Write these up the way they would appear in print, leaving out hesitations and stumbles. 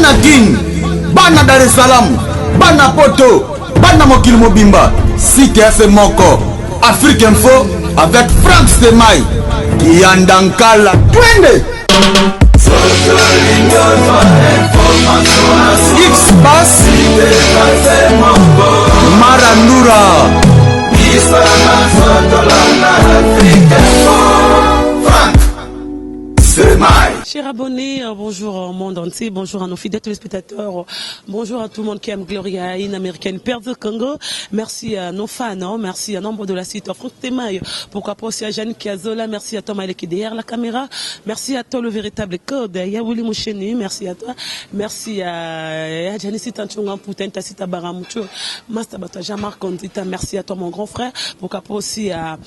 bana King, bana Dar es Salaam, bana Poto, bana Mokili Mobimba, Site FM Moko, Afrique Info avec Frank Stemai, Yandankala, Twende. X-Bass, Marandura. Chers abonnés, bonjour au monde entier, bonjour à nos fidèles téléspectateurs, bonjour à tout le monde qui aime Gloria, une américaine père de Congo. Merci à nos fans, merci à nombre de la site Franck Temaille, pourquoi pas aussi à Jeanne Kiazola, merci à Thomas qui est derrière la caméra, merci à toi le véritable code, Yaouli Moucheni, merci à toi, merci à Janice Tanchungan Poutin, Tassita Baramucho, Mastabata Jean-Marc Kondita, merci à toi mon grand frère, pourquoi pas aussi à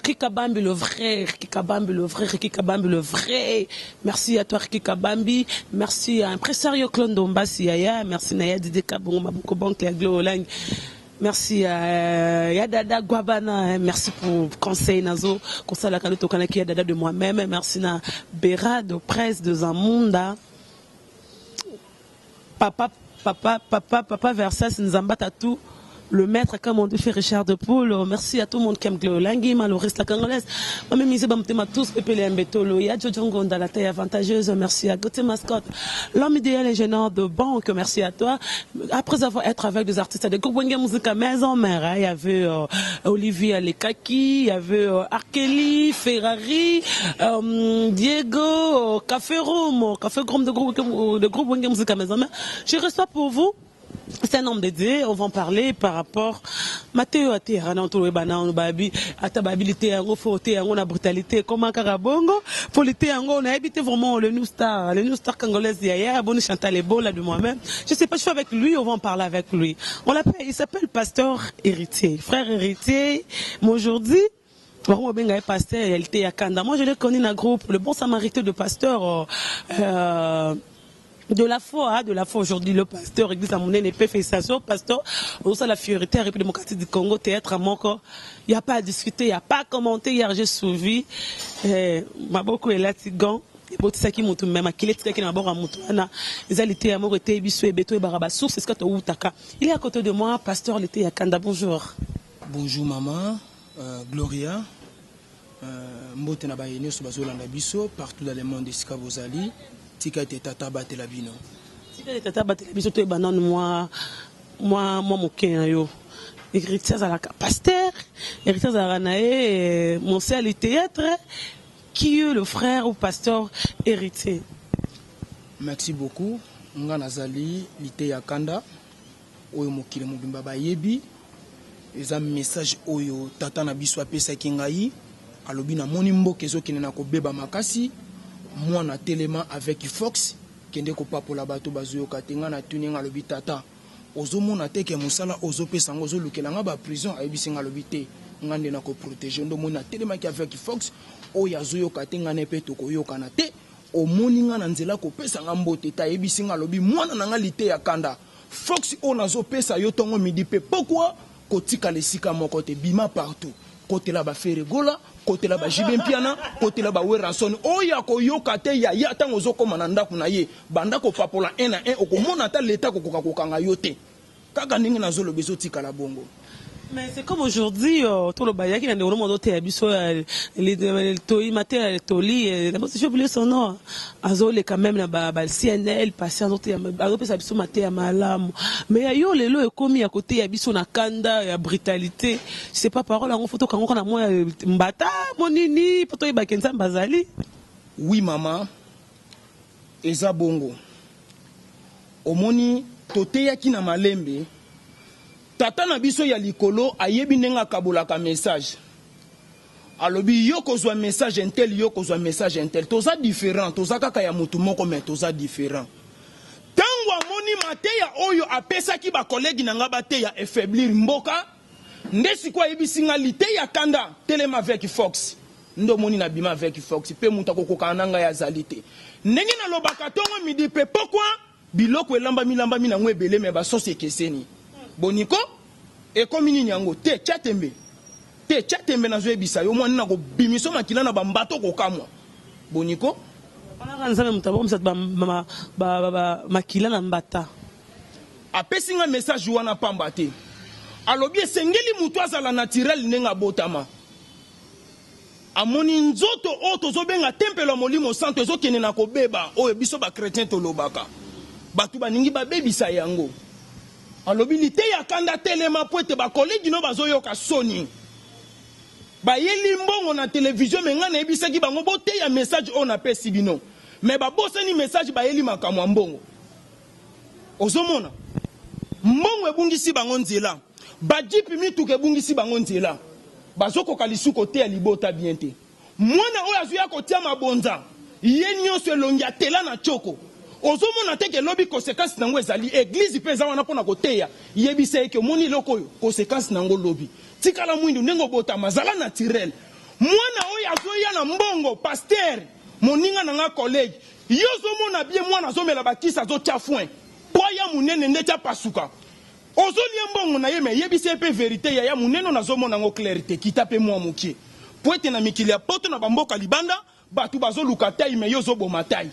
Kikabambi le vrai, Kikabambi le vrai, Kikabambi le vrai. Merci à toi Kikabambi, merci à Impresario Clone Dombasi Yaya, merci Naya Dide Kabon Mabuko Bank Aglo Lang. Merci à Yadada Guabana, merci pour conseil Nazo, conseil la Kanoto Kanaki Yadada de moi-même, merci na Béra de presse de Zamunda. Papa Versas Nzambata tout. Le maître, comme on dit, fait Richard de Poule. Merci à tout le monde qui aime Glolangui, Maloriste la Congolaise. Moi-même, ils ont tous pépé Mbetolo. Il y a Jojongo dans la taille avantageuse. Merci à Gauthier Mascotte. L'homme idéal ingénieur de banque. Merci à toi. Après avoir été avec des artistes de groupe Wenge Musique Maison Mère, il y avait Olivier Alekaki, il y avait Arkeli, Ferrari, Diego, Café Room de groupe Wenge Musique Maison Mère. Je reçois pour vous. C'est un homme dédié, on va en parler par rapport Mathéo à Terra, on a brutalité, comment Karabongo, polité, on a habité vraiment le new star congolaise d'hier, bon Chantal Ebo là de moi-même. Je sais pas, je suis avec lui, on va en parler avec lui. On l'appelle, il s'appelle Pasteur Héritier, frère Héritier, mais aujourd'hui, pasteur, il était à Kanda. Moi, je l'ai connu dans le groupe, le bon samaritain de Pasteur, de la foi aujourd'hui, le pasteur, église à mon épée, félicitations, pasteur, on sait la fiorité, République démocratique du Congo, théâtre à Moko, il n'y a pas à discuter, il n'y a pas à commenter, hier j'ai suivi, ma beaucoup est là, Tigan, et bon, ça qui m'a tout même, qui est qui n'a pas à Moutouana, les alités à Moko, Tébisu et Beto et Barabassour, c'est ce que tu as où Taka. Il est à côté de moi, pasteur, l'été à Kanda, bonjour. Bonjour maman, Gloria, Mbote na bayene sur Bazolanda Bisso, partout dans le monde, Sika Bozali. Tika était tata batela bino. Tika était tata batela biso to banane moi moken yo. Héritier à la pasteur, héritier à Ranae, mon sœur le théâtre qui est le frère ou pasteur héritier. Merci beaucoup. Nga nazali lité ya Kanda oyo mokile mobimba bayebi. Eza message oyo tata na biso apesa kingai alobi na moni mboka ezokine na kobeba makasi. Moi na téléma avec Fox kende ko papola bato bazoyo katenga na tuninga lobi tata ozomona te ke musala ozopesa ngo zolukela nga ba prison ayibisinga lobi te ngande na ko protéger ndo mona téléma ki avec Fox o yazoyo katenga ne pe to koyoka na te o moninga na nzela ko pesa nga mbote ta ayibisinga lobi mwana na nga lité ya Kanda Fox o nazo pesa yo tongo midi pe pourquoi kotika lesika moko te bima partout côté là ba Ferregola côté là ba Jibempiana côté là ba Weranson oya ko yoka te ya yata ngozo koma na ndaku na ye banda ko papola 1 à 1 okomona ta l'état ko kokanga yote kaka ningi na zolo bezo tika la bongo. Mais c'est comme aujourd'hui, tout le bail qui est dans le monde entier, les Toi, Maté, Toli, j'ai oublié son nom. Azole quand même la CNL, passé en autre, Azole ça biso Maté à Malam. Mais ayo les lots commis à côté, ya biso na Kanda, ya brutalité. C'est pas parole en photo quand on a moi mbata, monini, poto ibakenza bazali. Oui maman, eza bongo. Omoni toteya ki na malembe. Tata na biso ya likolo ayebi nenga kabolaka message. Alobi yo kozwa message intel yo kozwa message intel. Toza différent, toza kaka ya mutu moko mais toza différent. Tango amoni mateya oyo apesa ki ba collègue nanga bateya affaiblir mboka. Ndesi kwa yebisinga lité ya Kanda telema avec Fox. Ndo moni na bima avec Fox pe muta kokoka nanga ya zalité. Ndenge na lobaka tongo midi pe pourquoi biloko elamba mi na ngwebele me ba sosi keseni. Boniko et comme nini yango te chatembe na zo ebisa yo mwana na ko bimiso makila na bambato ko kamwa boniko apesi nga message wana pamba te alobi esengeli mutu azala naturel nenga botama amoni nzoto o tozobenga tempelo molimo santo ezokende na kobeba oyo biso bakretien tolobaka batu baningi babebisa yango alobi lite ya kanda telema po ete bakolegi no bazoyoka soni bayeli mbongo na televizio me nga nayebisaki bango boteya message oyo napesi bino me babosani message bayeli makambo ya mbongo ozomona mbongo ebungisi bango nzela bajipi mituka ebungisi bango nzela bazokoka lisuko te ya libota bien te mwana oyo azuya kotia mabonza ye nyonso elongi atela na choko ozomona te ke lobi conséquence nango ezali église mpe eza wana mpona koteya yebisa eke omoni eloko oyo conséquence nango lobi tikala mwindu ndenge obotama zala naturel mwana oyo azoya na mbongo paster moninga na nga collègue yo ozomona bien mwana azomela bakisi azotia foin po ya munene nde tia pasuka ozolia mbongo na ye me yebisa mpe vérité ya munene nazomona ngo clarité kita mpe mwa mokie po ete na mikili ya poto na bamboka libanda batu bazoluka tai me yo ozoboma tai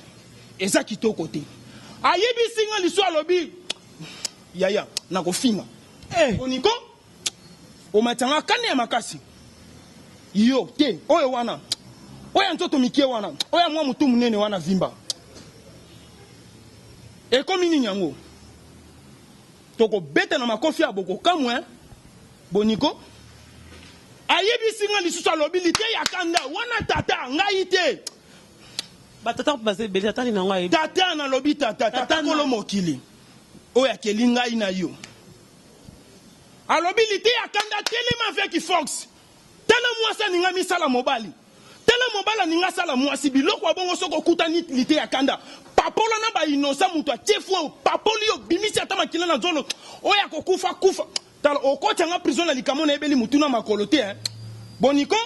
eza kitoko te ayebisi nga liso alobi yaya nakofinga oniko omatanga kane ya makasi yo te oyo wana oyo nzoto mikie wana oyo mwa mutu munene wana vimba ekomi nini yango tokobeta na makofi ya bokokamwe boniko ayebisi nga lisusu alobi lite ya kanda wana tata ngai te batata base beli tata ni nanga tata na lobi tata kolo mokili oya keli ngai na yo alobi lite ya kanda telema avec Fox tele mwasa ninga misala mobali tele mobala ninga sala mwasi biloko abongo soko kutani lite ya kanda papola na ba inosa mutu achefu papoli yo bimisi ata makila na zolo oya kokufa kufa tala okoti nga prison na likamo na ebeli mutu na makolo te boniko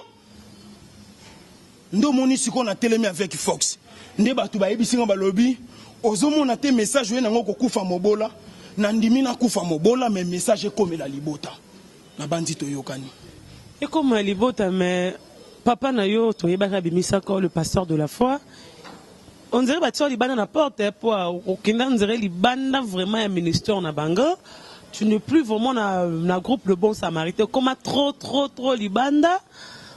ndo moni siko na telemi avec Fox nde batu ba yebisi nga balobi ozomona te message we nango kokufa mobola na ndimi na kufa mobola mais message ekomela libota na bandi toyokani ekomela libota mais papa na yo toyebaka bimisa ko le pasteur de la foi on dirait batia libanda na porte pour okenda on dirait libanda vraiment un ministère na bango tu n'es plus vraiment na groupe le bon samaritain comme trop libanda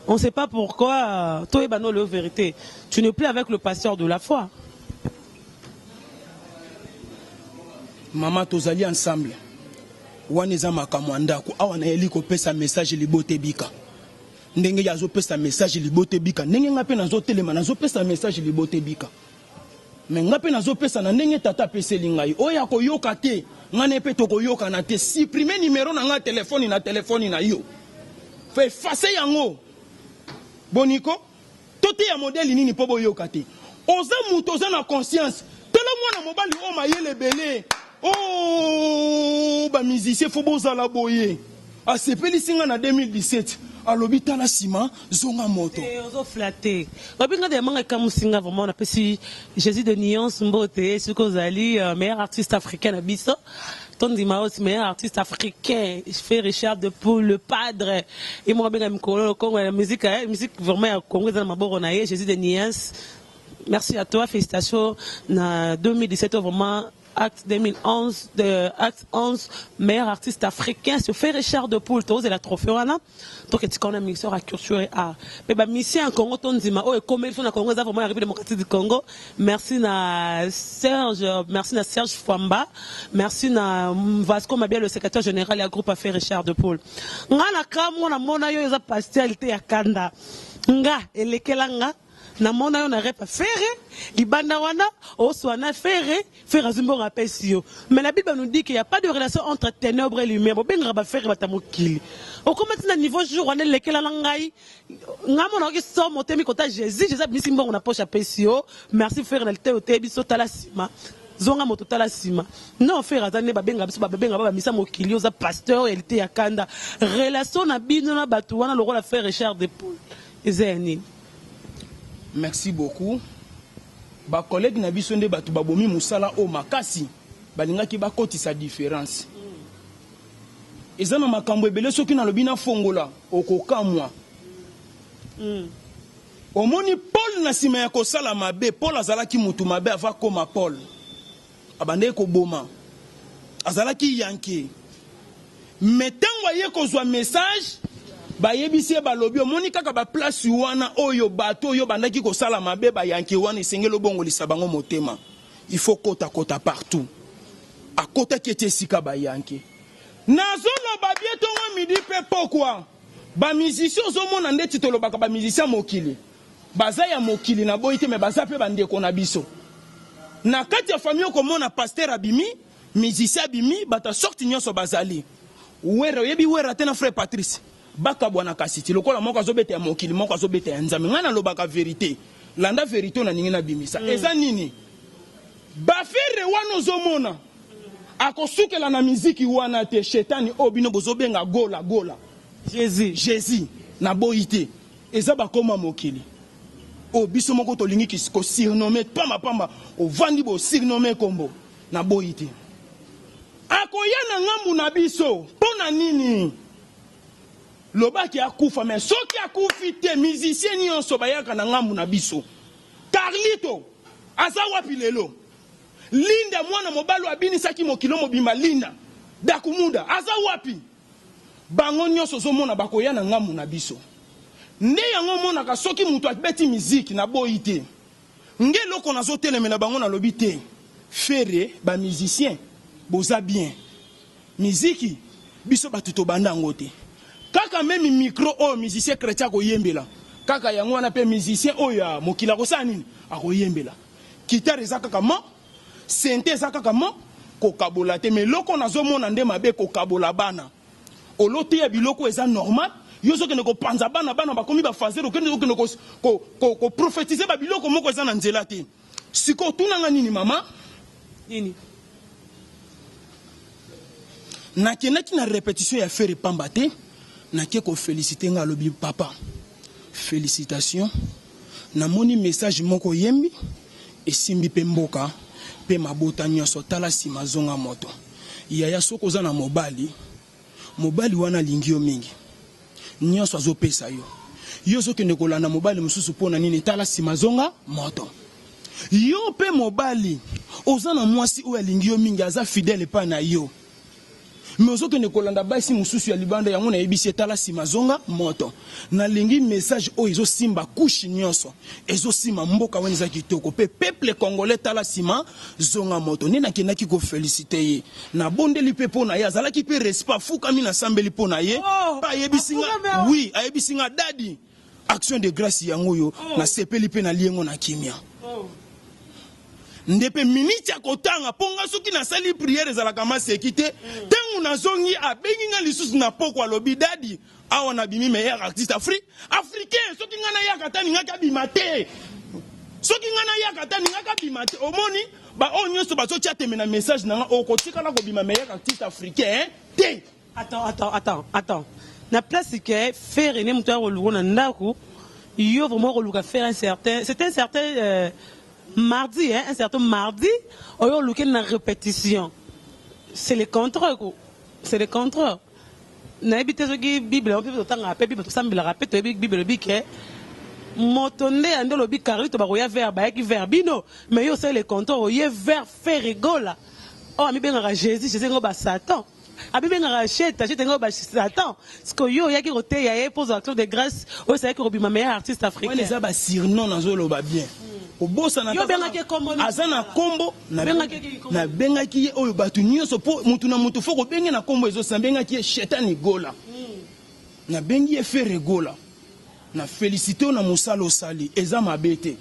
on ne sait pas pourquoi toi et bano le vérité tu n'es plus avec le pasteur de la foi maman tozali ensemble waneza makamwa ndako awa na yeli ko pesa message libote bika ndenge yazo pesa message libote bika ndenge ngape nazo telema nazo pesa message libote bika mais ngape nazo pesa na ndenge tata peseli ngai oya ko yoka te ngane pe to ko yoka na te supprimer numéro na nga téléphone na yo fa effacer yango boniko tote ya modèle nini po boyoka te oza muto oza na conscience tele mwana mobali o mayele belé oh ba musicien fo bozala boye asepeli singa na 2017 alobi tala sima zonga moto ozo flatter babinga de manga kamusinga vraiment on appelle si Jésus de Nuance Mbote sukozali meilleur artiste africain na biso Tondima aussi meilleur artiste africain fait Richard de Poul le padre et moi benga mkolo Congo la musique vraiment Congo dans maboro na Jésus de Nuance merci à toi félicitations na 2017 vraiment acte 2011 de acte 11 meilleur artiste africain sur fait Richard de Poul tous et la trophée wana donc tu connais mixeur à culture et art mais ba mission en Congo Tondima oh et comme il faut na Congo ça vraiment République démocratique du Congo merci na Serge Fwamba merci na Vasco Mabia le secrétaire général du groupe affaires Richard de Poul ngala kamo na mona yo eza pastoralité ya kanda nga elekelanga na mona yo na repa ferre libanda wana oswana ferre zimbo rappelle sio mais la Bible nous dit qu'il y a pas de relation entre ténèbres et lumière bo benga ba ferre batamokili o comment na niveau jour wana lekela ngai ngamo na ki so motemi kota Jésus bisi mbongo na poche apesio merci frère na lite ote biso tala sima zonga moto tala sima non frère azane ba benga biso ba benga ba misa mokili oza pasteur elite ya kanda relation na bino na batu wana lokola frère Richard de Poul ezeni. Merci beaucoup. Ba collègue na biso nde batu babomi musala o makasi balingaki bakotisa différence. Ezana makambo ebele soki na lobina fongola okokamwa. Omoni Paul Paul na sima ya kosala mabe, Paul azalaki mutu mabe ava koma Paul. Abande ko boma. Azalaki yanke. Metango ye kozwa message, ba yebisi ba lobi omoni kaka ba place wana oyo bato oyo bandaki kosala mabe ba yanke wana isengelo bongo lisabango motema. Il faut kota partout. A kota kete sika ba yanke. Nazolo ba bieto wa midi pe pourquoi? Ba musicien ozomona ndeti tolobaka ba musicien mokili. Baza ya mokili na boyite me baza pe bandeko na biso. Na kati ya famille komona pasteur abimi, musicien abimi, bata sorti nyonso bazali. Wera yebi wera tena frère Patrice. Baka bwana kasiti lokola moko azobeta ya mokili moko azobeta ya nzambe ngana lobaka vérité. Landa vérité na ningi na bimisa. Eza nini? Ba fere wana ozomona. Akosukela na muziki wana te shetani obino bozobenga gola. Jésus na boyite. Eza bakoma mokili. O biso moko tolingi ko surnommer pamba o vandi bo surnommer kombo na boyite. Akoya na ngambu na biso pona nini? Lobaki akufa mais soki akufi te musicien nyonso bayaka na ngambu na biso. Carlito aza wapi lelo? Linda mwana mobalo abinisaki mokilo mobimba Linda Dakumunda aza wapi? Bango nyonso zomona bakoya na ngambu na biso. Nde yango mona ka soki mutu abeti musique na boyite. Nge loko na zotelemela bango na lobi te. Fere ba musicien boza bien. Musique biso batuto banda ngote. Kaka même micro o musicien chrétien ko yembela. Kaka yango wana pe musicien oya mokila ko sa nini akoyembela. Guitare ezaka kama, synthé ezaka kama ko kabola te mais loko na zomona nde mabe ko kabola bana. Olote ya biloko eza normal. Yoso kene ko panza bana bakomi ba fazer okende ko prophétiser ba biloko moko eza na nzela te. Siko tunanga nini mama? Nini? Na kenaki na répétition ya faire pamba te, na ke ko féliciter nga lobi papa. Félicitations. Na moni message moko yembi esimbi pe mboka pe mabota nyonso tala sima zonga moto. Yaya soko za na mobali wana lingio mingi. Nyonso azopesa yo. Yo soki nekolanda mobali mususu pona nini tala sima zonga moto. Yo pe mobali ozana mwasi oyo alingi yo mingi aza fidèle pa na yo. Mais soki nekolanda basi mususu ya libanda yango na yebisi tala sima zonga moto. Na lingi message oyo ezo simba kushi nyonso. Ezo sima mboka wana za kitoko pe peuple congolais tala sima zonga moto. Nina kenaki ko féliciter ye. Na bondeli pe pona ye azalaki pe respect fuka mi na sambeli pona ye. Pa yebisinga oui, ayebisinga dadi. Action de grâce yango yo na sepeli pe na liengo na kimia. Ndepe miniti ya kotanga ponga soki na sali prière ezalaka masekite tangu nazongi abengi nga lisusu na poko alobi dadi awa na bimi meilleur artiste africain soki nga na yaka tani nga kabima te soki nga na yaka tani nga kabima te omoni ba onyo so bazotia teme na message na nga okotika na kobima meilleur artiste africain te. Attends. Na place que faire ne mutu ya koluka na ndako yo vraiment koluka faire un certain mardi, un certain mardi, on a eu une répétition. C'est le contraire. C'est le contraire. Na ebite zoki Bible, on peut tanga pe Bible to sambila rapete Bible bike. Motonde ande lobi Carlito bakoya vers ba ki vers bino, mais yo c'est le contraire, o ye vers faire rigola. Oh ami benga Jésus, ngo ba Satan. Abi benga racheta, ngo ba Satan. Parce que yo yaki roté ya pose action de grâce, o c'est que robi ma meilleur artiste africain. Ouais les aba surnom na zolo ba bien. Obosa na azana kombo na bengaki ye oyo batu nyonso po mutu na mutu foko benge na kombo ezo sambengaki ye shetani gola na bengi ye fere gola na félicité na musala osali eza mabete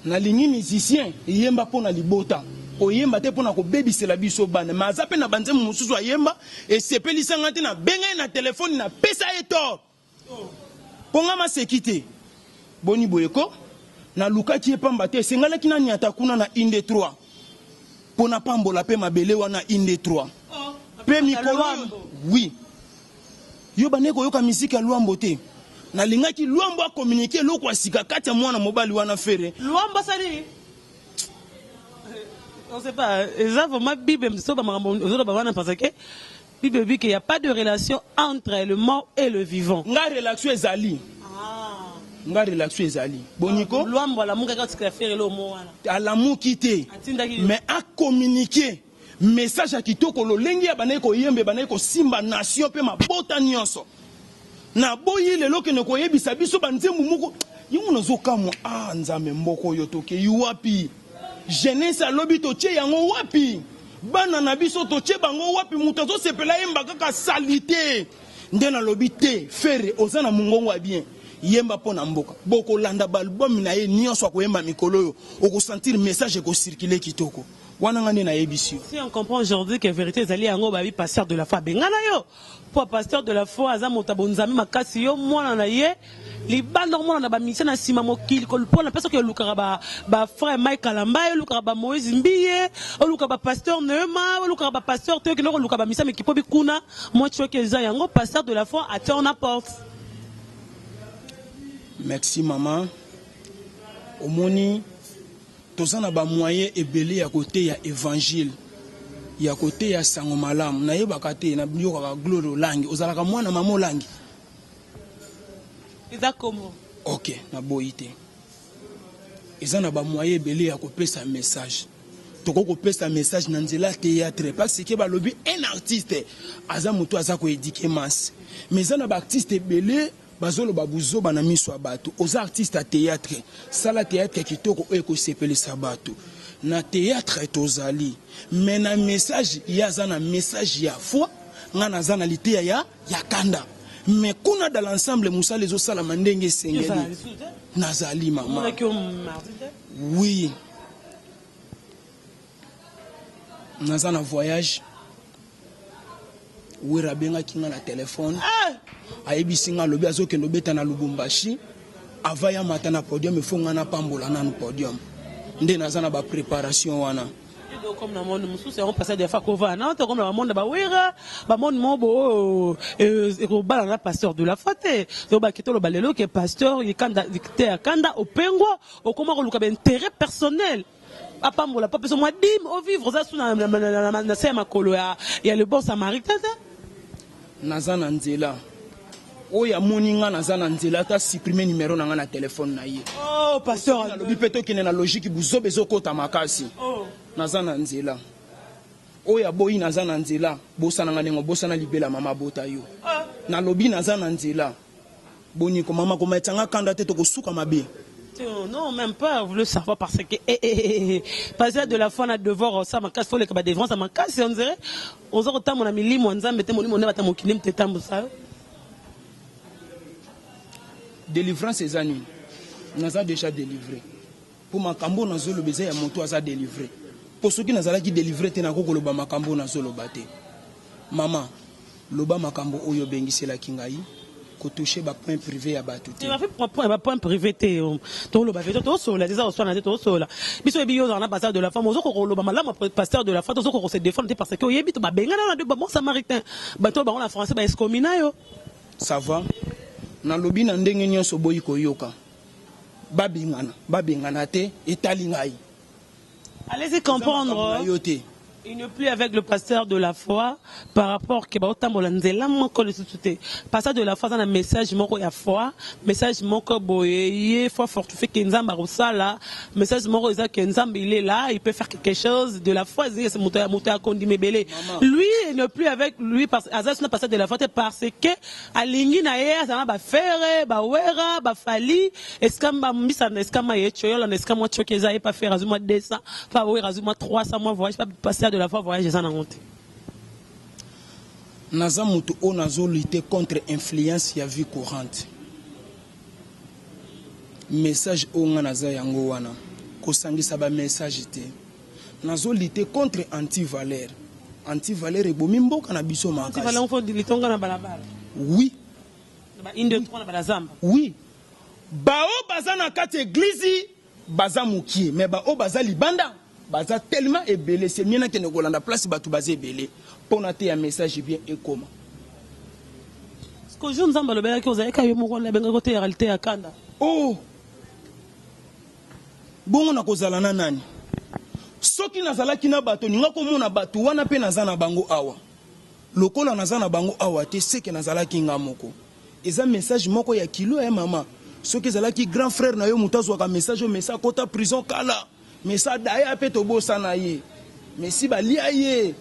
na lingi musicien yemba pona libota oyemba te pona ko bebisela biso bana maza pe na banze mususu ayemba e sepelisanga te na benga na téléphone na pesa eto ponga masekite boni boyeko na luka ki pamba te sengala ki na nyata kuna na inde 3 pona pambola pe mabele wana inde 3 pe mikolo oui yo baneko yoka musique ya Luambo te na lingaki Luambo a communiquer loko asika kati ya mwana mobali wana fere Luambo sali on sait pas ça vraiment Bible so ba makambo ba wana parce que Bible dit qu'il y a pas de relation entre le mort et le vivant. Nga relation ezali nga relaxo ezali boniko Luambo la munga quand tu faire le mot wana. alamu kité mais à communiquer message à kitoko lo lengi ya banaye ko yembe banaye ko simba nation pe mabota nyonso na boyi lelo ke ne ko yebisa biso banzembu moko yingo nozokamwa nzambe mboko yo toke yuwapi jeunesse alobi to tie yango wapi bana na biso to tie bango wapi muto zo sepela yemba kaka salité ndena lobi te fere ozana mungongo wa bien yemba pona mboka boko landa balbum na ye nyonso akoyemba mikolo yo okosentir message ko circuler kitoko wana ngane na yebisio. Si on comprend aujourd'hui que vérité ezali yango babi pasteur de la foi bengana yo pour pasteur de la foi aza motabonzami makasi yo mwana na ye libanda mwana na ba mission na sima mokili ko pona peso ke lukara ba frère Mike Kalamba yo lukara ba Moïse Mbiye o lukara ba pasteur Neuma o lukara ba pasteur te ke no lukara ba mission me kipo bikuna moi tu que za yango pasteur de la foi a ton apporte. Merci maman. Omoni tozana ba moyen ebele ya côté ya évangile ya côté ya sango malamu na yebaka te na biyoka ka gloire langi ozalaka mwana mama langi Eza comment? OK na boyité ezana ba moyen ebele ya kopesa message toko kopesa message na nzela théâtre parce que balobi un artiste aza muto aza ko éduquer masse mais ezana ba artiste ebele bazolo babuzo bana miso abato aux artistes à théâtre sala théâtre kitoko eko sepeli sabato na théâtre tozali mais na message yaza na message ya foi ngana zana lité ya kanda mais kuna dans l'ensemble musa les osala mandenge sengeli nazali maman oui nazana voyage wera benga kinga na téléphone ayebisinga lobi azokendo beta na Lubumbashi avaya mata na podium ifonga na pambola na podium nde nazana ba préparation wana comme na monde mususu on passe des fois kova na to comme na monde ba wera ba monde mobo ko bala na pasteur de la fête to ba kitolo balelo ke pasteur yikanda dictateur kanda opengo okoma ko luka ba intérêt personnel apambola pas besoin moi dim au vivre ça sous na sema kolo ya le bon samaritain nazana nzela oya moninga nazana nzela ta supprimer numéro na nga na téléphone na ye oh pasteur na lobi peto kine na logique buzo bezo kota makasi nazana nzela oya boyi nazana nzela bosana nga nengo bosana libela mama bota yo na lobi nazana nzela boni ko mama ko metanga kanda te to ko suka mabe. Non, même pas, vous le savez parce que passer de la foi à devoir ça m'a casse faut les cabas de France ça m'a casse on dirait on se retend mon ami li mon nzambe te mon neba mon kilim te tambo ça délivrance ces années nous a déjà délivré pour makambo na zolo beza ya moto aza délivré pour ceux qui nazala qui délivré te na ko loba makambo na zolo baté maman loba makambo oyo bengisela kingai ko toucher ba point privé ya batu te. Tu m'as fait point privé te to lo ba veto to so la déjà o so na te so la. Biso ebi yo na pasteur de la femme ozo ko lo ba malama pasteur de la femme ozo ko se défendre parce que oyebi to ba bengana na de ba bon samaritain. Ba to ba on en français ba escomina yo. Ça va. Na lobi na ndenge nyonso boyi ko yoka. Ba bengana te etali ngai. Allez-y comprendre. Il n'est plus avec le pasteur de la foi par rapport à Kebaotambolanzela moko le soutien. Pasteur de la foi dans un message moko ya foi, message moko boye, foi fortifié Kenzamba Rosala, message moko isa Kenzamba il est là, il peut faire quelque chose de la foi, c'est monté à Kondimebele. Lui il n'est plus avec lui parce Azaz n'a pasteur de la foi parce que alingi na ye ça ba faire ba wera ba fali eskamba mbisa na eskamba yecho la eskamba chokeza et pas faire azuma 200 pas wera azuma 300 mois voyage pas passer de la foi voyage ça na honte naza mutu o nazo lutter contre influence ya vie courante message o nga naza yango wana ko sangisa ba message te nazo lutter contre anti-valeur e bomi mboka na biso makasi anti-valeur faut litonga na balabala oui ba inde 3 na balazamba oui bao baza na kati église baza mukie mais bao baza libanda baza tellement ebele c'est miena ke ne kolanda place batu baza ebele pour na te ya message bien et comment ce que je nzamba lo bela ki oza eka yo moko la benga côté ya réalité ya kanda oh bongo na kozala na nani soki nazalaki na bato ninga komona bato wana pe naza na bango awa lokola naza na bango awa te seke nazalaki nga moko eza message moko ya kilo ya mama Ce que c'est qui grand frère na yo mutazo ka message mais ça kota prison kala. Mais ça daya pe to bossa na ye. Mais si ba lia ye.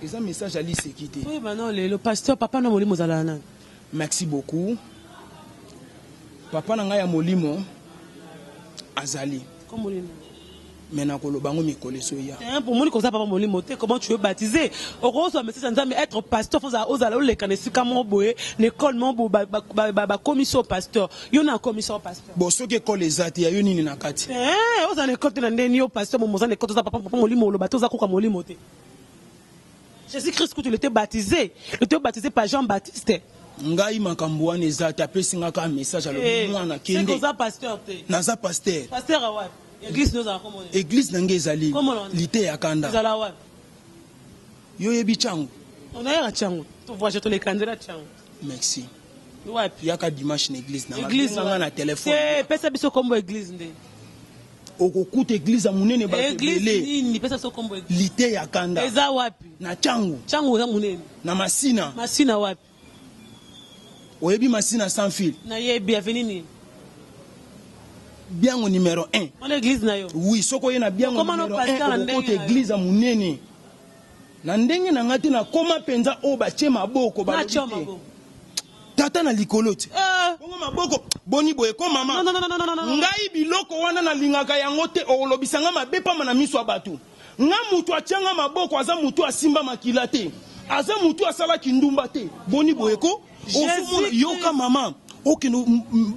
Et ça message à c'est quitté. Oui, maintenant le pasteur papa na molimo zalana. Merci beaucoup. Papa na nga ya molimo azali. Comme molimo. Maintenant ko lo bango mikole so ya. Pour moi comme ça papa molimo te comment tu veux baptiser? Au gros ça message mais être pasteur faut oza le kanesi kamo boye l'école mon bo ba commission pasteur. Yo na commission pasteur. Bon ce que école ezati ya yo nini na kati. Oza na école na ndeni yo pasteur mo na école ça papa molimo lo batoza ko ka molimo te. Jésus-Christ quand il était baptisé par Jean-Baptiste. Ngai makambo wana ezati apesinga ka message alo mwana kende. C'est ça pasteur te. Naza pasteur. Pasteur wa église nous a comment. Église nange ezali. Lité ya kanda. Ezala wa. Yo yebi changu. On a ya changu. Tu vois je te les candidats changu. Merci. Ouais. Yaka dimanche na église na. Église na téléphone. C'est pesa biso kombo église nde. Okokuta église ya munene ba église nini pesa biso kombo église. Lité ya kanda. Eza wapi? Na changu. Changu za munene. Na masina. Masina wapi? Oyebi masina sans fil. Na ye bienvenue ni. Biango numéro 1. On église na yo. Oui, soko ye na biango numéro 1. Okokuta église ya munene. Na ndenge na ngati na koma penza o ba che maboko ba lobi. Tata na likolote. Bongo maboko boni boye ko mama. Non. Ngai biloko wana na lingaka yango te o lobisanga mabepa mana miso abatu. Nga mutu atianga maboko aza mutu asimba makila te. Aza mutu asala kindumba te. Boni boye ko o yoka mama. Okino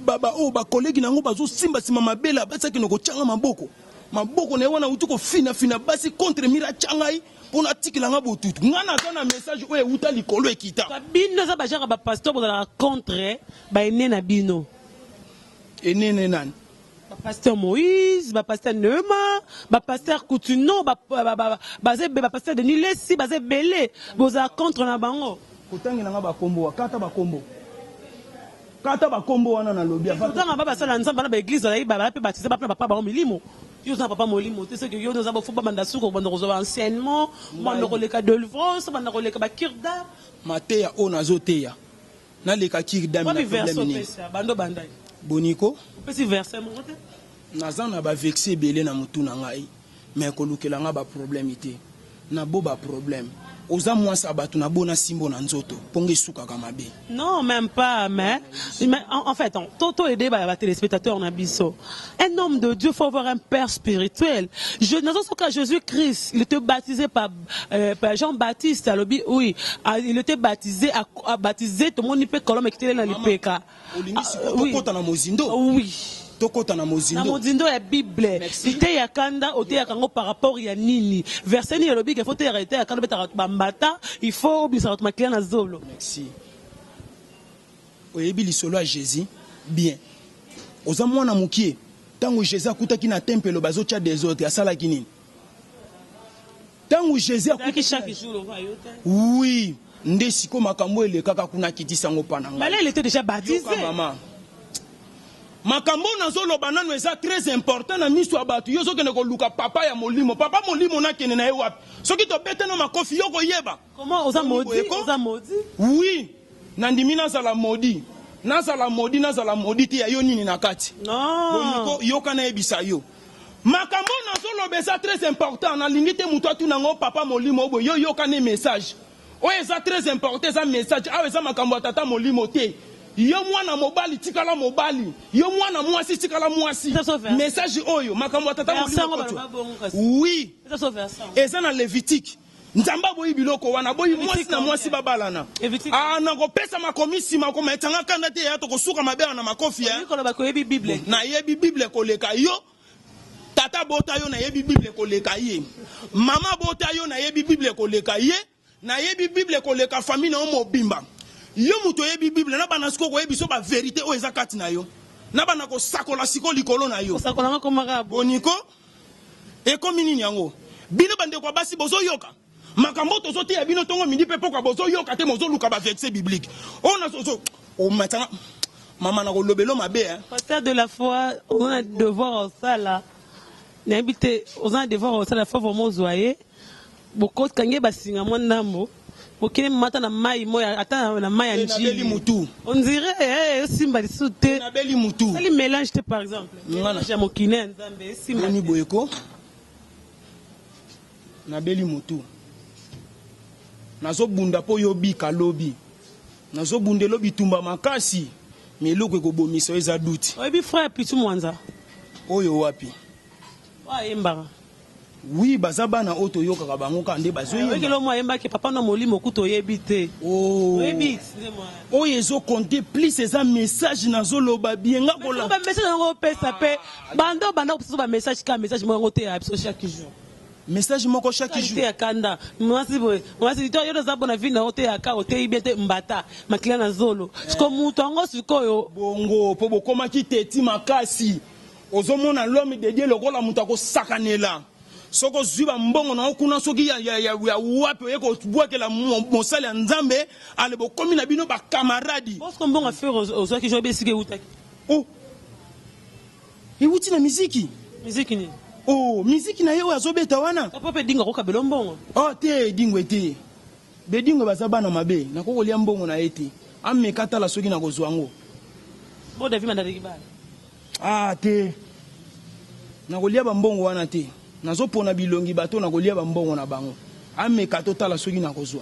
baba o ba collègue nango bazo simba sima mabela basa kino ko changa maboko. Maboko na wana utuko fina basi contre mira changai. On a tikila nga botutu ngana kana message oye uta likolo ekita bino za bajaka ba pasteur bozala contre ba ene na bino enene nan ba pasteur Moïse ba pasteur Neuma ba pasteur Coutuno ba pasteur Denis Lesi ba belé bozala contre na bango kotangi nga ba kombo kata ba kombo wana na lobby avant ba sala nzamba na ba église ba pe baptiser ba papa ba milimo. Yo na papa molimo te ce que yo nous avons fouba bandasuko bando rezoba enseignement bando koleka délivrance bando koleka ba kirda mateya ona zoteya na leka kirda na problème ni bando bandai boniko pesi verset mon te nazana ba vexer belé na mutu na ngai mais ko lukela nga ba problème ité na bo ba problème oza mwasa batu na bona simbo na nzoto ponge suka kamabe. Non, même pas, mais en fait, toto aider les téléspectateurs na biso. Un homme de Dieu faut avoir un père spirituel. Dans ce cas Jésus-Christ, il était baptisé par Jean-Baptiste oui, il était baptisé à baptiser tout le monde peut colombe qui était dans les péka. Oui. Oui. Na mozindo ya Bible ite ya kanda ote ya kango par rapport ya nini verset ni lobi que faut te arrêter ya kanda beta bambata il faut obisa ma client na zolo. Merci. Oyebi lisolo ya Jésus bien oza mwana mukie tango Jésus akutaki na temple bazo tia des autres asala kinini tango Jésus akutaki chaque jour on va yote oui ndesi ko makambo elekaka kuna kitisa ngo pananga mais là il était déjà baptisé maman makambo nazoloba nano eza très important na miso ya bato yo sokende koluka papa molimo na kene na ye wapi soki tobete no makofi yo koyeba comment oza maudit oui nandimi nazala maudit te ya yo nini na kati boniko yoka na yebisa yo makambo nazoloba eza très important nalingi te mutu atuna ngo papa molimo boye yo yoka ne message oyo eza très important eza message awa eza makambo ya tata molimo te yo mwana mobali tikala mobali yo mwana mwasi tikala mwasi message oyo makambo atata oui eza na Lévitique nzamba boyi biloko wana boyi mwasi na mwasi babalana na kopesa makomisi makoma etanga kanda te ya to kosuka mabera na makofi na yebi Bible koleka yo tata bota yo na yebi Bible koleka ye mama bota yo na yebi Bible koleka ye na yebi Bible koleka famille na mobimba yo muto yebi Bible na bana siko ko yebi so ba vérité o eza kati na yo na bana ko sakola siko likolo na yo sakola nga komaka boniko e komi nini yango bino bande kwa basi bozo yoka makambo tozo te ya bino tongo mindi pe pokwa bozo yoka te mozo luka ba verset biblique on a sozo o matanga mama na ko lobelo mabe pasteur de la foi on a devoir ça là n'habite on a devoir ça la foi vraiment zoyer boko kange basinga mo ndambo Okene mata na mai moya ata na mai ya njili. On dirait simba de sauté. Na beli mutu. Ça les mélange par exemple. Mélange mokine nzambe simba. Ni boyeko. Na beli mutu. Nazo bunda po yobi kalobi. Nazo bunde lobi tumba makasi. Mais loko ko bomisa eza douti. Oyebi frère Pitu Mwanza. Oyo wapi? Wa yembara. Oui, bazaba na auto yoka ka bango ka nde bazo yemba. Oyo mo yemba ke papa na molimo kuto yebite. Oh. Oyebi. Oyo ezo compter plus eza message nazo loba bien nga kola. Ba message ngo pesa pe. Bando ba message ka message mo ngote ya chaque jour. Message moko chaque jour. Ya kanda. Mwasi to yo zabo na vina ote ya ka ote ibete mbata. Makila na zolo. Siko mutu ngo sikoyo. Bongo po bokoma ki teti makasi. Ozomona l'homme de Dieu lokola mutu ko sakanela. Soko zuba mbongo na okuna soki ya wapi yeko bwakela mosala ya nzambe ale bokomi na bino ba camarade. Parce mbongo faire ozo ki jobe sike utaki. Oh. E uti na muziki. Muziki ni. Oh, muziki na yo azobeta wana. Papa dinga ko kabelo mbongo. Oh te dingwe te. Be dingwe bazaba na mabe na ko kolia mbongo na ete. Amekata la soki na kozwango. Bo David mandari kibala. Ah te. Na kolia ba mbongo wana te. Nazo pona bilongi bato na kolia ba mbongo na bango. Amekata tala soki na kozwa.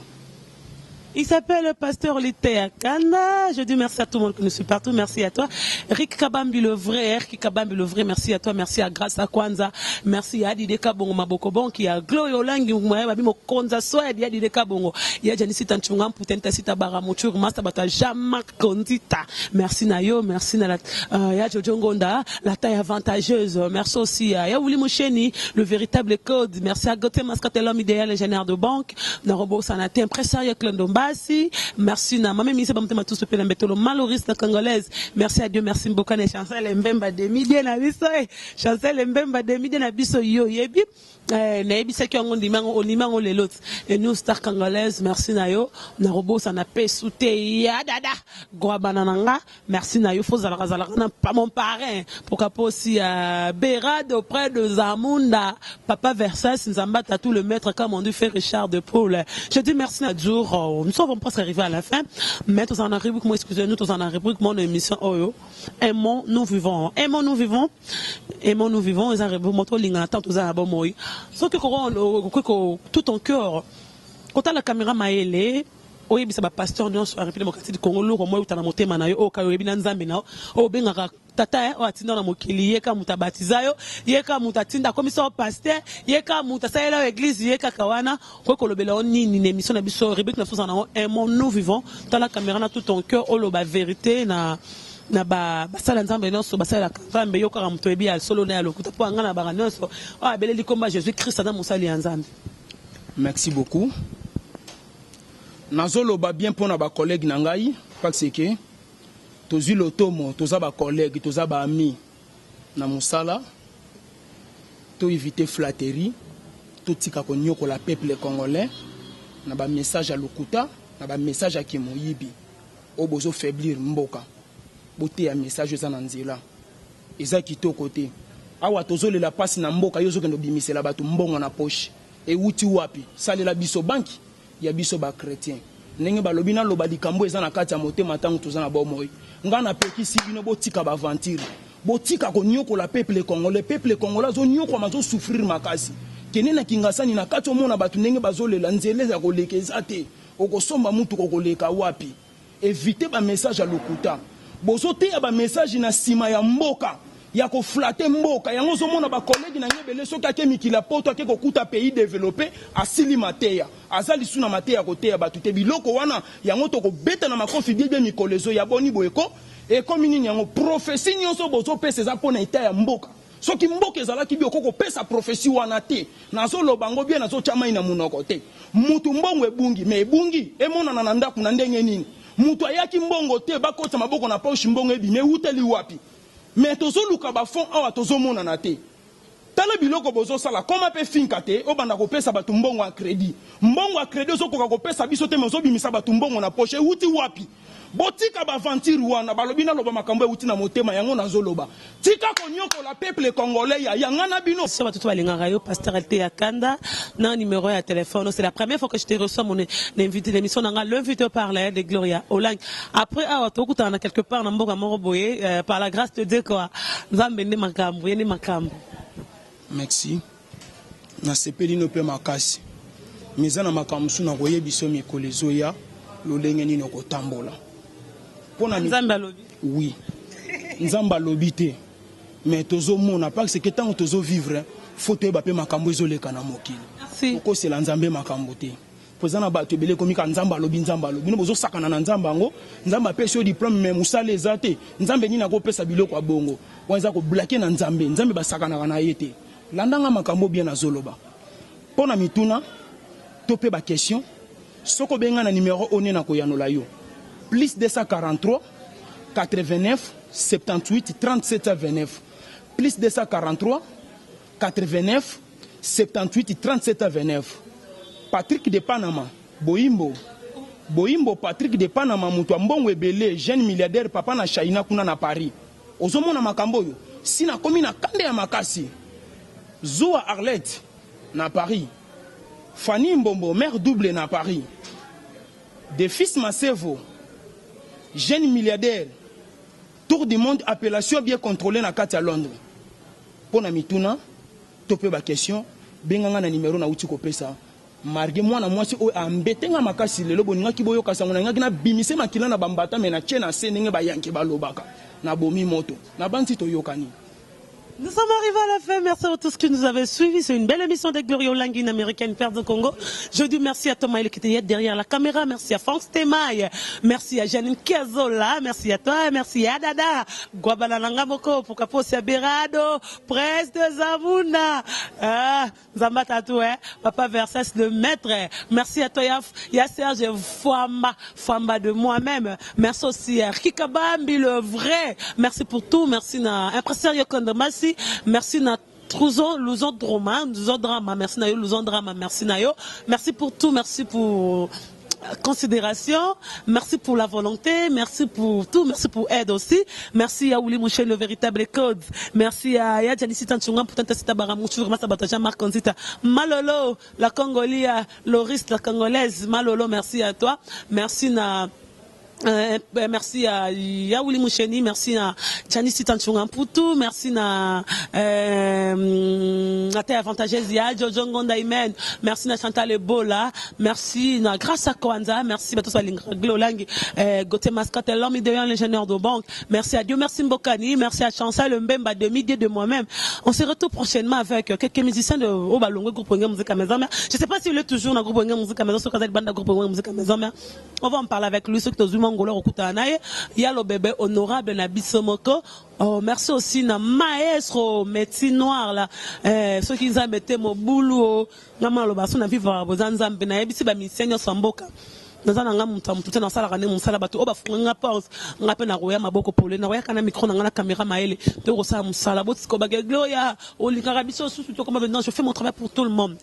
Il s'appelle le pasteur Litea Kanda. Je dis merci à tout le monde qui nous suit partout. Merci à toi. Rick Kabambi le vrai, Rick Kabambi le vrai. Merci à toi. Merci à Grâce à Kwanza. Merci à Dide Kabongo Mabokobon qui a Glory Olangi Mabimo Konza Soed. Il y a Dide Kabongo. Il y a Janisi Tanchungam Putenta Sita Baramutur Master Bata Jamak Kondita. Merci Nayo. Merci Nala. Il y a Jojo Ngonda. La taille avantageuse. Merci aussi à Yaouli Moucheni, le véritable code. Merci à Gauthier Mascate, l'homme idéal, ingénieur de banque. Narobo Sanate, impresario Clendomba. Merci na mama mise bamte ma tous pe na betolo maloriste congolaise. Merci à Dieu, merci mbokane Chancel Mbemba de midi na biso Chancel Mbemba de midi na biso yo yebi na yebisa ki ngo ndimango onimango lelot et nous star congolaise. Merci na yo na robo ça na pe souté ya dada gwa banananga. Merci na yo fozala kazala na pas mon parrain pourquoi pas aussi Bérade auprès de Zamunda papa Versas Nzamba tout le maître comme on dit fait Richard de Paul. Je dis merci à jour. Nous sommes presque arrivés à la fin, mais tous en arrivons, excusez-nous, tous en arrivons, mon émission Oyo. Aimons, nous vivons. Aimons, nous vivons. Aimons, nous vivons. Ils arrivent, moto lingata, tous en arrivons, moi. Sauf que tout ton cœur, quand la caméra m'a ailé, oui, c'est ma pasteur de la République démocratique du Congo, le moi, tu as monté manayo, au cas où il y a un zambina, au benga tata o atinda na mokili yeka mutabatiza yo yeka mutatinda commission pasteur yeka mutasala église yeka kawana ko kolobela nini na émission na biso République na fosa na aimons nous vivons dans la caméra na tout ton cœur o loba vérité na ba sala nzambe nyonso basala nzambe yoka muto ebi al solo na lokuta po ngana ba nyonso o abeleli komba Jésus Christ na musali ya nzambe. Merci beaucoup. Nazolo ba bien pona ba collègue na ngai parce que tozi lotomo toza ba collègue toza ba ami na musala to éviter flatterie to tika ko nyoko la peuple congolais na ba message à lokuta na ba message à kimoyibi o bozo faiblir mboka bote ya message za na nzela eza kitoko te awa tozole la passe na mboka yozo kendo bimisela bato mbongo na poche e uti wapi salela biso banki ya biso ba chrétien ndenge balobi na loba likambo eza na kati ya motema ntango toza na bomoi nga na pekisi bino botika ba aventure botika ko nyoko la peuple congolais zo nyoko mazo souffrir makasi kene na kingasani na kati omona batu ndenge bazolela nzele za kolekeza te okosomba mutu kokoleka wapi éviter ba message à lokuta bozo te ya ba message na sima ya mboka ya ko flatter mboka yango zomona ba collègue na ngebele soki ake mikila poto ake kokuta pays développé asili mateya azali suna mateya koteya batu te biloko wana yango to ko beta na makofi bien mikolezo ya boni boyeko e comme nini yango prophétie nyonso bozo pesa za pona eta ya mboka soki mboka ezalaki bi okoko pesa prophétie wana te nazo lobango bien nazo chama ina munoko te mutu mbongo ebungi me ebungi emona na ndaku na ndenge nini mutu ayaki mbongo te bakota maboko na poche mbongo ebi me uteli wapi mais tozo luka ba fond awa tozo mona na te tala biloko bozo sala koma pe finka te obanda ko pesa batu mbongo a crédit ozo koka ko pesa biso te mezo bimisa batu mbongo na poche uti wapi botika baventure wana balobi na loba makambo euti na motema yango nazoloba tika konyokola peuple congolais ya yangana bino sur tout balingaka yo pasteur Altea Kanda na numéro ya téléphone. C'est la première fois que je te reçois mon invité l'émission nanga l'invité parlait de Gloria Olang. Après on a quelque part na mboka moko boye par la grâce de Dieu quoi nzambe ne makambo yene makambo. Merci na sepeli no pe makasi mizana makambo suna koyebiso mikolezo ya lolenge nini kotambola. Nzamba lobi. Oui. Nzamba lobi te. Mais tozo mona parce que tant tozo vivre faut te bape makambo ezoleka na mokili. Merci. Poko c'est la nzambe makambo te. Pozana ba to belé komika nzamba lobi nzamba lobi. No bozo sakana na nzamba ngo. Nzamba pesa yo diplôme mais musale ezate. Nzambe nini ko pesa biloko ya bongo. Wanza ko bloquer na nzambe. Nzambe ba sakana na yete. Landanga makambo bien na zoloba. Pona mituna to pe ba question. Soko benga na numéro one na ko yanola yo. Plus 243 89 78 37 29. Plus 243 89 78 37 29. Patrick de Panama, Boimbo Patrick de Panama, mutu mbongo ebele, jeune milliardaire papa na China kuna na Paris. Ozomona makambo yo, sina komi na kande ya makasi. Zoa Arlette na Paris. Fanny Mbombo, mère double na Paris. De fils Masevo, jeune milliardaire, tour du monde, appellation bien contrôlée na kati à Londres. Pour na mituna, topé ba question, benganga na numéro na uti ko pesa. Marge mwana mwasi o ambetenga makasi lelo boninga kiboyo kasango na ngaki na bimise makila na bambata me na chena senenge ba yanke balobaka na bomi moto na banti to yokani. Nous sommes arrivés à la fin. Merci à tous qui nous avez suivis. C'est une belle émission de Gloria Olang, une américaine père de Congo. Je dis merci à Thomas qui était derrière la caméra. Merci à Franck Stemaille. Merci à Janine Kiazola. Merci à toi. Merci à Dada. Guabana Langamoko. Pour Kaposi Berado. Presse de Zamuna. Zamba Tatou, Papa Versas le maître. Merci à toi. Il y a Serge Famba de moi-même. Merci aussi à Kikabambi le vrai. Merci pour tout. Merci à Impresario Kondamasi. Merci na Luzon Drama, merci na yo Luzon Drama, merci na yo, merci pour tout, merci pour considération, merci pour la volonté, merci pour tout, merci pour aide aussi, merci à Ouli Mouchen le véritable code, merci à Yadjani Tanchunga pour tenter cette baramouchou, merci à Bataja Marc Onzita, Malolo, la Congolia, Loris, la Congolaise, Malolo, merci à toi, merci na merci à Yaouli Moucheni, merci à Janice Tanchunga Poutou, merci à Terre Avantageuse, Jojo Ngonda Imen, merci à Chantal Ebola, merci à grâce à Kwanza, merci à tous les Glolang, Gauthier Mascotte, l'homme idéal, l'ingénieur de banque, merci à Dieu, merci Mbokani, merci à Chancel Mbemba de midi de moi-même. On se retrouve prochainement avec quelques musiciens de Obalongo, groupe Wenge Musique à Maison. Je ne sais pas s'il est toujours dans le groupe Wenge Musique à Maison, sur le bande groupe Wenge Musique à Maison, mais on va en parler avec lui, ceux qui ont il y a le bébé honorable na Bissomoko. Oh, merci aussi na maestro médecin noir là, ceux qui ont mis mon boulot, nama lo baso na vivre bozanzambe na ebisi ba misenyo samboka. Nazana nga mutamutu na sala kane musala bato oba funga pause ngape na roya maboko pole na roya kana micro na caméra maele to ko sa musala botiko ba Gloria olinga biso susu to comme maintenant je fais mon travail pour tout le monde.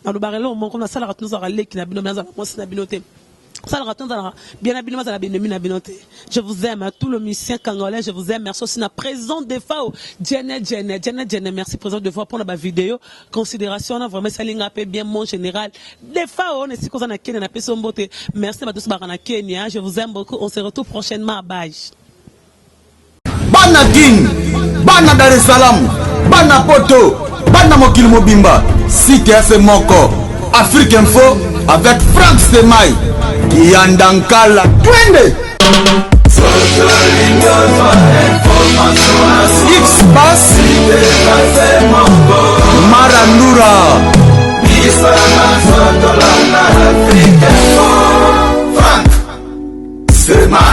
Na lo barelo mon comme na sala katunu za leki na bino na mosi na binote. Je vous aime, tout le musicien congolais, je vous aime. Merci aussi à présent de FAO. Jenny, merci présent de FAO pour la vidéo. Considération, on a vraiment ça bien mon général. De FAO, on est si qu'on a Kenya, merci à tous barana Kenya. Je vous aime beaucoup. On se retrouve prochainement à Baïch. Bana King, Bana Dar es Salaam, Bana Poto, Bana Mokil Mobimba, Site FM Moko, Afrique Info avec Franck Stemaille. Yandankala twende X-Bass Marandura Franck Stemaille.